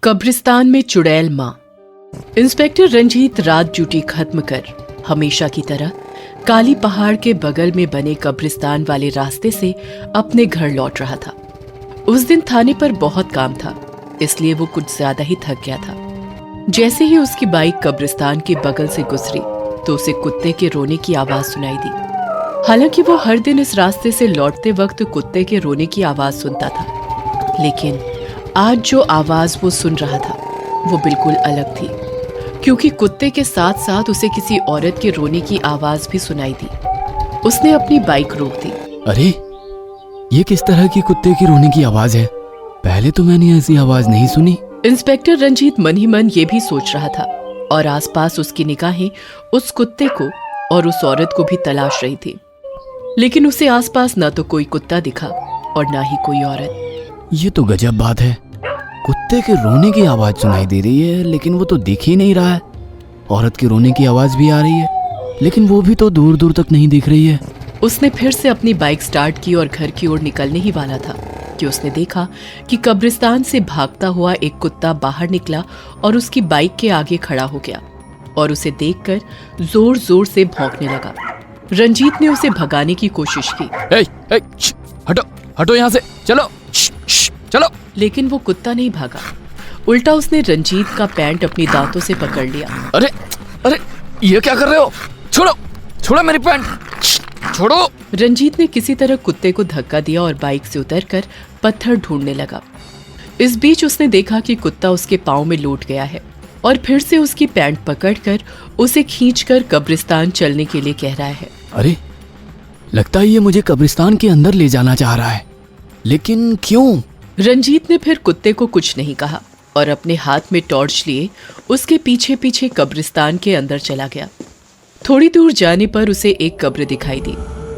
कब्रिस्तान में चुड़ैल माँ। इंस्पेक्टर रंजीत रात ड्यूटी खत्म कर हमेशा की तरह काली पहाड़ के बगल में बने कब्रिस्तान वाले रास्ते से अपने घर लौट रहा था। उस दिन थाने पर बहुत काम था, इसलिए वो कुछ ज्यादा ही थक गया था। जैसे ही उसकी बाइक कब्रिस्तान के बगल से गुजरी तो उसे कुत्ते के रोने की आवाज सुनाई दी। हालांकि वो हर दिन इस रास्ते से लौटते वक्त कुत्ते के रोने की आवाज सुनता था, लेकिन आज जो आवाज वो सुन रहा था वो बिल्कुल अलग थी, क्योंकि कुत्ते के साथ साथ उसे किसी औरत के रोने की आवाज भी सुनाई दी। उसने अपनी बाइक रोक दी। अरे, ये किस तरह की कुत्ते की रोने की आवाज है? पहले तो मैंने ऐसी आवाज नहीं सुनी। इंस्पेक्टर रंजीत मन ही मन ये भी सोच रहा था और आसपास उसकी निगाहें उस कुत्ते को और उस औरत को भी तलाश रही थी, लेकिन उसे आसपास ना तो कोई कुत्ता दिखा और ना ही कोई औरत। ये तो गजब बात है। कुत्ते के रोने की आवाज सुनाई दे रही है, लेकिन वो तो दिख ही नहीं रहा है। औरत के रोने की आवाज भी आ रही है, लेकिन वो भी तो दूर दूर तक नहीं दिख रही है। उसने फिर से अपनी बाइक स्टार्ट की और घर की ओर निकलने ही वाला था कि उसने देखा कि कब्रिस्तान से भागता हुआ एक कुत्ता बाहर निकला और उसकी बाइक के आगे खड़ा हो गया और उसे देखकर जोर जोर से भौंकने लगा। रंजीत ने उसे भगाने की कोशिश की। हटो हटो यहाँ से, चलो चलो। लेकिन वो कुत्ता नहीं भागा, उल्टा उसने रंजीत का पैंट अपनी दांतों से पकड़ लिया। अरे अरे, ये क्या कर रहे हो? छोड़ो छोड़ो मेरी पैंट, छोड़ो। रंजीत ने किसी तरह कुत्ते को धक्का दिया और बाइक से उतरकर पत्थर ढूंढने लगा। इस बीच उसने देखा कि कुत्ता उसके पांव में लौट गया है और फिर से उसकी पैंट पकड़कर उसे खींचकर कब्रिस्तान चलने के लिए कह रहा है। अरे, लगता है ये मुझे कब्रिस्तान के अंदर ले जाना चाह रहा है, लेकिन क्यों? रंजीत ने फिर कुत्ते को कुछ नहीं कहा और अपने हाथ में टॉर्च लिए उसके पीछे पीछे कब्रिस्तान के अंदर चला गया। थोड़ी दूर जाने पर उसे एक कब्र दिखाई दी।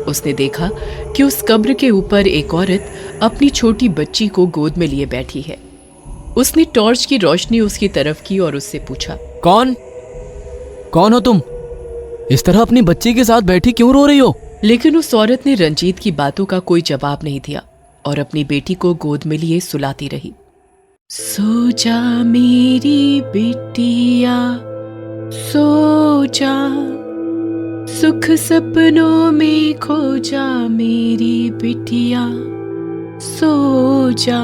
उसने देखा कि उस कब्र के ऊपर एक औरत अपनी छोटी बच्ची को गोद में लिए बैठी है। उसने टॉर्च की रोशनी उसकी तरफ की और उससे पूछा, कौन हो तुम? इस तरह अपनी बच्ची के साथ बैठी क्यों रो रही हो? लेकिन उस औरत ने रंजीत की बातों का कोई जवाब नहीं दिया और अपनी बेटी को गोद में लिए सुलाती रही। सो जा मेरी बिटिया, सो जा, सुख सपनों में खो जा मेरी बिटिया, सो जा,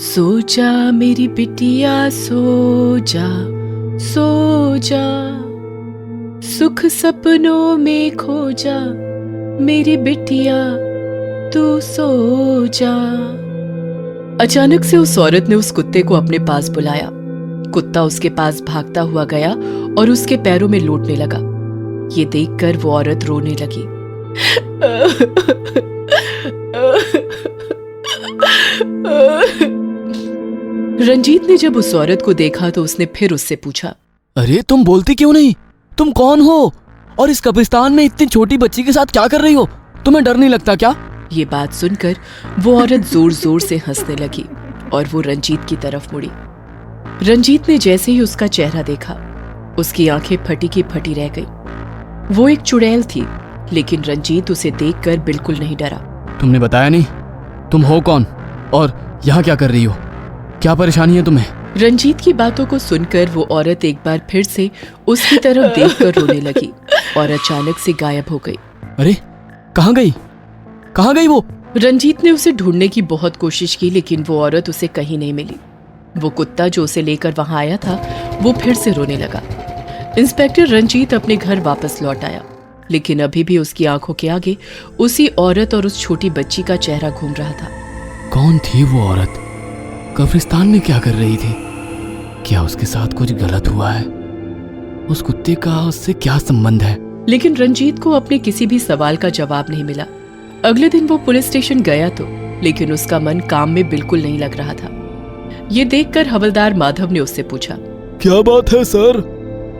सो जा मेरी बिटिया, सो जा, सो जा, सुख सपनों में खो जा मेरी बिटिया, तू सो जा। अचानक से उस औरत ने उस कुत्ते को अपने पास बुलाया। कुत्ता उसके पास भागता हुआ गया और उसके पैरों में लौटने लगा। ये देखकर वो औरत रोने लगी। रंजीत ने जब उस औरत को देखा तो उसने फिर उससे पूछा, अरे, तुम बोलती क्यों नहीं? तुम कौन हो और इस कब्रिस्तान में इतनी छोटी बच्ची के साथ क्या कर रही हो? तुम्हें डर नहीं लगता क्या? ये बात सुनकर वो औरत जोर जोर से हंसने लगी और वो रंजीत की तरफ मुड़ी। रंजीत ने जैसे ही उसका चेहरा देखा, उसकी आंखें फटी की फटी रह गई। वो एक चुड़ैल थी, लेकिन रंजीत उसे देखकर बिल्कुल नहीं डरा। तुमने बताया नहीं, तुम हो कौन और यहाँ क्या कर रही हो? क्या परेशानी है तुम्हें? रंजीत की बातों को सुनकर वो औरत एक बार फिर से उसकी तरफ देखकर रोने लगी और अचानक से गायब हो गई। अरे, कहाँ गई? कहाँ गई वो? रंजीत ने उसे ढूंढने की बहुत कोशिश की, लेकिन वो औरत उसे कहीं नहीं मिली। वो कुत्ता जो उसे लेकर वहां आया था वो फिर से रोने लगा। इंस्पेक्टर रंजीत अपने घर वापस लौट आया, लेकिन अभी भी उसकी आंखों के आगे उसी औरत और उस छोटी बच्ची का चेहरा घूम रहा था। कौन थी वो औरत? कब्रिस्तान में क्या कर रही थी? क्या उसके साथ कुछ गलत हुआ है? उस कुत्ते का उससे क्या संबंध है? लेकिन रंजीत को अपने किसी भी सवाल का जवाब नहीं मिला। अगले दिन वो पुलिस स्टेशन गया तो, लेकिन उसका मन काम में बिल्कुल नहीं लग रहा था। ये देखकर हवलदार माधव ने उससे पूछा, क्या बात है सर?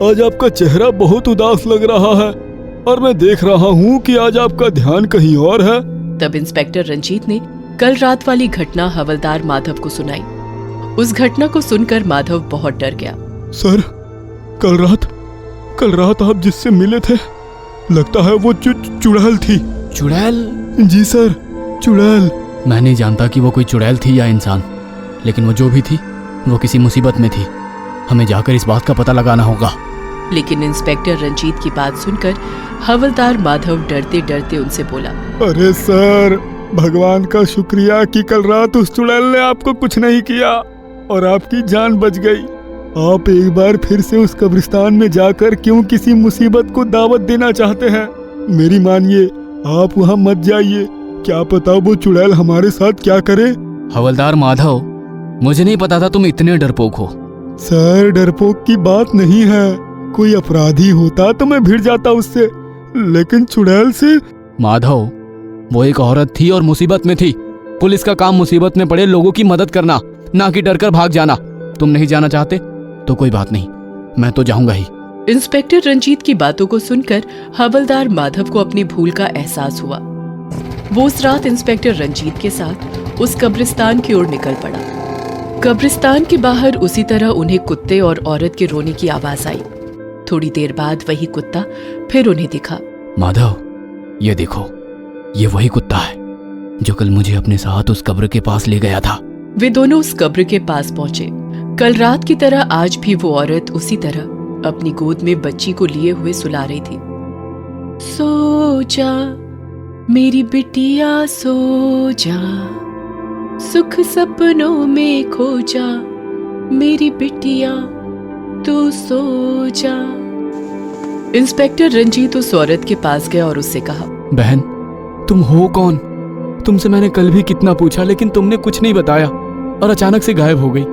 आज आपका चेहरा बहुत उदास लग रहा है और मैं देख रहा हूँ कि आज आपका ध्यान कहीं और है। तब इंस्पेक्टर रंजीत ने कल रात वाली घटना हवलदार माधव को सुनाई। उस घटना को सुनकर माधव बहुत डर गया। सर, कल रात आप जिससे मिले थे, लगता है वो चुड़ैल थी। चुड़ैल? जी सर, चुड़ैल। मैं नहीं जानता कि वो कोई चुड़ैल थी या इंसान, लेकिन वो जो भी थी वो किसी मुसीबत में थी। हमें जाकर इस बात का पता लगाना होगा। लेकिन इंस्पेक्टर रंजीत की बात सुनकर हवलदार माधव डरते डरते उनसे बोला, अरे सर, भगवान का शुक्रिया कि कल रात उस चुड़ैल ने आपको कुछ नहीं किया और आपकी जान बच गई। आप एक बार फिर से उस कब्रिस्तान में जाकर क्यों किसी मुसीबत को दावत देना चाहते हैं? मेरी मानिए, आप वहाँ मत जाइए। क्या पता वो चुड़ैल हमारे साथ क्या करे। हवलदार माधव, मुझे नहीं पता था तुम इतने डरपोक हो। सर, डरपोक की बात नहीं है। कोई अपराधी होता तो मैं भिड़ जाता उससे, लेकिन चुड़ैल से? माधव, वो एक औरत थी और मुसीबत में थी। पुलिस का काम मुसीबत में पड़े लोगों की मदद करना, ना कि डरकर भाग जाना। तुम नहीं जाना चाहते तो कोई बात नहीं, मैं तो जाऊंगा ही। इंस्पेक्टर रंजीत की बातों को सुनकर हवलदार माधव को अपनी भूल का एहसास हुआ। वो उस रात इंस्पेक्टर रंजीत के साथ उस कब्रिस्तान की ओर निकल पड़ा। कब्रिस्तान के बाहर उसी तरह उन्हें कुत्ते और औरत के रोने की आवाज आई। थोड़ी देर बाद वही कुत्ता फिर उन्हें दिखा। माधव, ये देखो, ये वही कुत्ता है जो कल मुझे अपने साथ उस कब्र के पास ले गया था। वे दोनों उस कब्र के पास पहुंचे। कल रात की तरह आज भी वो औरत उसी तरह अपनी गोद में बच्ची को लिए हुए सुला रही थी। सो जा मेरी बिटिया, सो जा, सुख सपनों में खो जा, मेरी बिटिया तू सो जा। इंस्पेक्टर रंजीत उस औरत के पास गया और उससे कहा, बहन, तुम हो कौन? तुमसे मैंने कल भी कितना पूछा, लेकिन तुमने कुछ नहीं बताया और अचानक से गायब हो गई।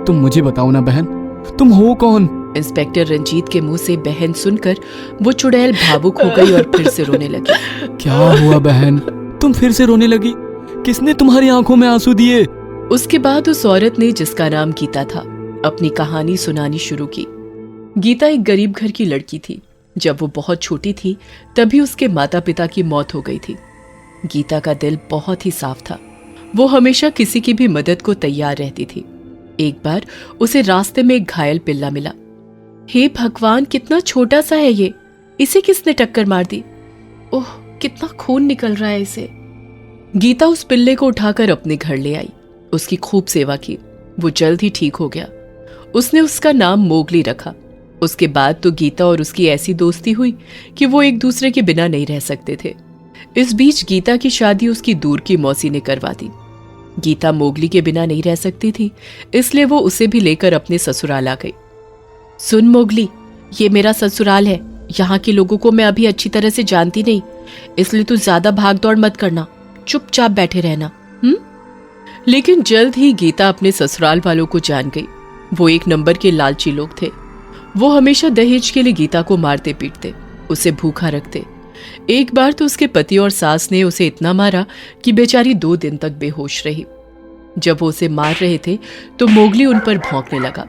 तुम मुझे बताओ ना बहन, तुम हो कौन? इंस्पेक्टर रंजीत के मुंह से बहन सुनकर वो चुड़ैल भावुक हो गई और फिर से रोने लगी। क्या हुआ बहन, तुम फिर से रोने लगी? किसने तुम्हारी आंखों में आंसू दिए? उसके बाद उस औरत ने, जिसका नाम गीता था, अपनी कहानी सुनानी शुरू की। गीता एक गरीब घर की लड़की थी। जब वो बहुत छोटी थी तभी उसके माता पिता की मौत हो गई थी। गीता का दिल बहुत ही साफ था। वो हमेशा किसी की भी मदद को तैयार रहती थी। एक बार उसे रास्ते में एक घायल पिल्ला मिला। हे भगवान, कितना छोटा सा है ये, इसे किसने टक्कर मार दी? ओह, कितना खून निकल रहा है इसे। गीता उस पिल्ले को उठाकर अपने घर ले आई। उसकी खूब सेवा की। वो जल्द ही ठीक हो गया। उसने उसका नाम मोगली रखा। उसके बाद तो गीता और उसकी ऐसी दोस्ती हुई कि वो एक दूसरे के बिना नहीं रह सकते थे। इस बीच गीता की शादी उसकी दूर की मौसी ने करवा दी। गीता मोगली के बिना नहीं रह सकती थी, इसलिए वो उसे भी लेकर अपने ससुराल आ गई। सुन मोगली, ये मेरा ससुराल है। यहाँ के लोगों को मैं अभी अच्छी तरह से जानती नहीं, इसलिए तू ज्यादा भागदौड़ मत करना, चुपचाप बैठे रहना। लेकिन जल्द ही गीता अपने ससुराल वालों को जान गई। वो एक नंबर के लालची लोग थे। वो हमेशा दहेज के लिए गीता को मारते पीटते, उसे भूखा रखते। एक बार तो उसके पति और सास ने उसे इतना मारा कि बेचारी 2 दिन तक बेहोश रही। जब वो उसे मार रहे थे तो मोगली उन पर भौंकने लगा,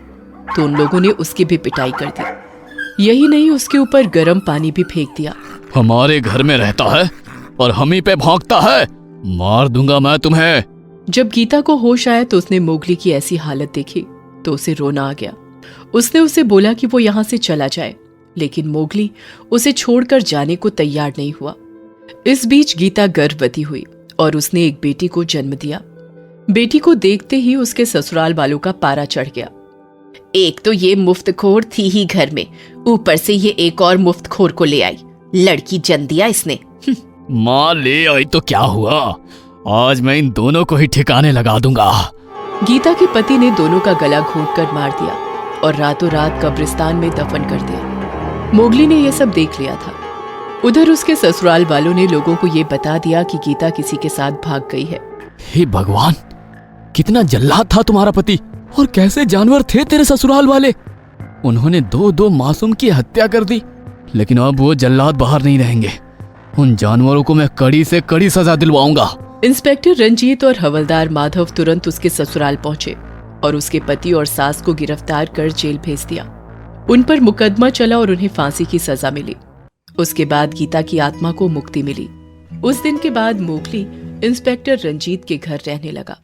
तो उन लोगों ने उसकी भी पिटाई कर दी। यही नहीं, उसके ऊपर गर्म पानी भी फेंक दिया। हमारे घर में रहता है और हम ही पे भौंकता है, मार दूंगा मैं तुम्हें। जब गीता को होश आया तो उसने मोगली की ऐसी हालत देखी तो उसे रोना आ गया। उसने उसे बोला कि वो यहाँ से चला जाए, लेकिन मोगली उसे छोड़कर जाने को तैयार नहीं हुआ। इस बीच गीता गर्भवती हुई और उसने एक बेटी को जन्म दिया। बेटी को देखते ही उसके ससुराल वालों का पारा चढ़ गया। एक तो ये मुफ्तखोर थी ही घर में, ऊपर से ये एक और मुफ्तखोर को ले आई। लड़की जन्म दिया इसने। माँ ले आई तो क्या हुआ, आज मैं इन दोनों को ही ठिकाने लगा दूंगा। गीता के पति ने दोनों का गला घोंटकर मार दिया और रातों रात कब्रिस्तान में दफन कर दिया। मोगली ने यह सब देख लिया था। उधर उसके ससुराल वालों ने लोगों को यह बता दिया कि गीता किसी के साथ भाग गई है। हे भगवान, कितना जल्लाद था तुम्हारा पति, और कैसे जानवर थे तेरे ससुराल वाले। उन्होंने 2 मासूम की हत्या कर दी, लेकिन अब वो जल्लाद बाहर नहीं रहेंगे। उन जानवरों को मैं कड़ी से कड़ी सजा दिलवाऊंगा। इंस्पेक्टर रंजीत और हवलदार माधव तुरंत उसके ससुराल पहुंचे और उसके पति और सास को गिरफ्तार कर जेल भेज दिया। उन पर मुकदमा चला और उन्हें फांसी की सजा मिली। उसके बाद गीता की आत्मा को मुक्ति मिली। उस दिन के बाद मोगली इंस्पेक्टर रंजीत के घर रहने लगा।